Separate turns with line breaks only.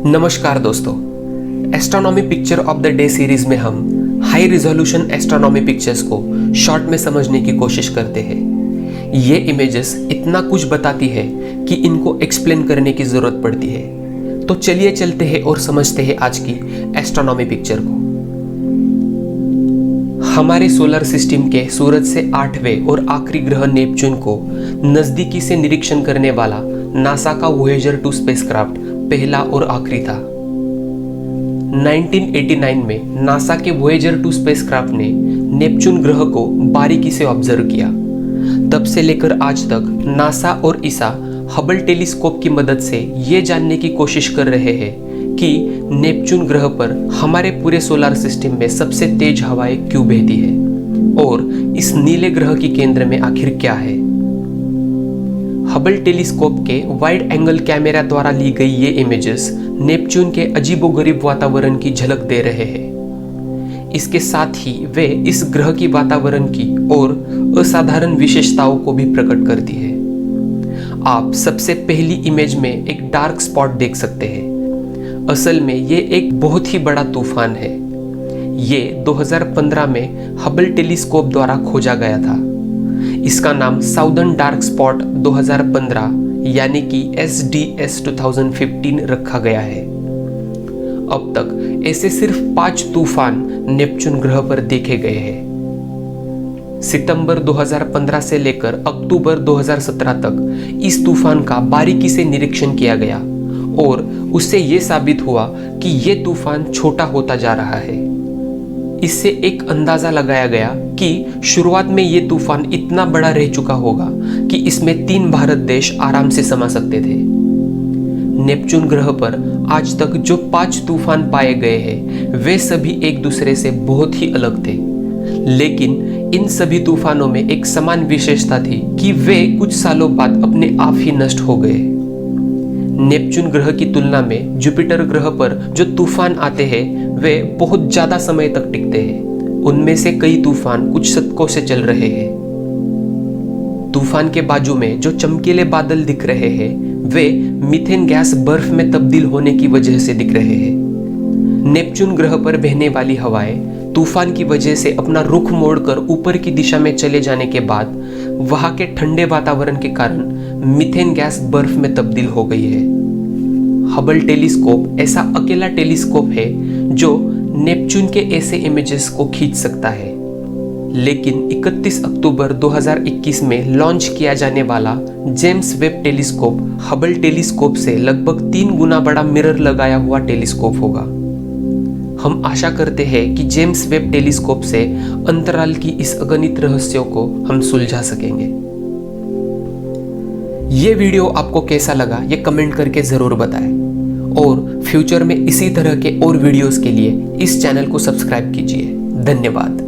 नमस्कार दोस्तों, astronomy picture of the day series में हम हाई रिजोल्यूशन एस्ट्रोनॉमी पिक्चर्स को शॉर्ट में समझने की कोशिश करते हैं। ये इमेजेस इतना कुछ बताती है कि इनको एक्सप्लेन करने की ज़रूरत पड़ती है। तो चलिए चलते हैं और समझते हैं आज की एस्ट्रोनॉमी पिक्चर को। हमारे सोलर सिस्टम के सूरज से 8वें और आखिरी ग्रह नेपच्यून को नज़दीकी से निरीक्षण करने वाला नासा का वोयेजर 2 स्पेसक्राफ्ट पहला और आखिरी था। 1989 में नासा के वोयेजर 2 स्पेसक्राफ्ट ने नेपच्यून ग्रह को बारीकी से ऑब्जर्व किया। तब से लेकर आज तक नासा और ईसा हबल टेलीस्कोप की मदद से ये जानने की कोशिश कर रहे हैं कि नेपच्यून ग्रह पर हमारे पूरे सोलर सिस्टम में सबसे तेज हवाएं क्यों बहती है और इस नीले ग्रह की केंद्र में आखिर क्या है। हबल टेलीस्कोप के वाइड एंगल कैमरा द्वारा ली गई ये इमेजेस नेपच्यून के अजीबोगरीब वातावरण की झलक दे रहे हैं। इसके साथ ही वे इस ग्रह की वातावरण की और असाधारण विशेषताओं को भी प्रकट करती है। आप सबसे पहली इमेज में एक डार्क स्पॉट देख सकते हैं। असल में ये एक बहुत ही बड़ा तूफान है। ये 2015 में हबल टेलीस्कोप द्वारा खोजा गया था। इसका नाम साउदर्न डार्क स्पॉट 2015 यानी कि SDS 2015 रखा गया है। अब तक ऐसे सिर्फ 5 तूफान नेपच्यून ग्रह पर देखे गए हैं। सितंबर 2015 से लेकर अक्टूबर 2017 तक इस तूफान का बारीकी से निरीक्षण किया गया और उससे ये साबित हुआ कि ये तूफान छोटा होता जा रहा है। इससे एक अंदाजा लगाया गया कि शुरुआत में ये तूफान इतना बड़ा रह चुका होगा कि इसमें 3 भारत देश आराम से समा सकते थे। नेपच्यून ग्रह पर आज तक जो 5 तूफान पाए गए हैं वे सभी एक दूसरे से बहुत ही अलग थे, लेकिन इन सभी तूफानों में एक समान विशेषता थी कि वे कुछ सालों बाद अपने आप ही नष्ट हो गए। नेपच्यून ग्रह की तुलना में जुपिटर ग्रह पर जो तूफान आते हैं वे बहुत ज्यादा समय तक टिकते हैं। उनमें से कई तूफान कुछ शतकों से चल रहे हैं। तूफान के बाजू में जो चमकीले बादल दिख रहे हैं वे मीथेन गैस बर्फ में तब्दील होने की वजह से दिख रहे हैं। नेपच्यून ग्रह पर बहने वाली हवाएं तूफान की वजह से अपना रुख मोड़कर ऊपर की दिशा में चले जाने के बाद वहां के ठंडे वातावरण के कारण मीथेन गैस बर्फ में तब्दील हो गई है। हबल टेलीस्कोप ऐसा अकेला टेलीस्कोप है जो नेपच्यून के ऐसे इमेजेस को खींच सकता है, लेकिन 31 अक्टूबर 2021 में लॉन्च किया जाने वाला James Webb telescope Hubble telescope से लगभग 3 गुना बड़ा मिरर लगाया हुआ टेलीस्कोप होगा। हम आशा करते हैं कि जेम्स वेब टेलीस्कोप से अंतराल की इस अगणित रहस्यों को हम सुलझा सकेंगे। ये वीडियो आपको कैसा लगा ये कमेंट करके ज़रूर बताएं और फ्यूचर में इसी तरह के और वीडियोस के लिए इस चैनल को सब्सक्राइब कीजिए। धन्यवाद।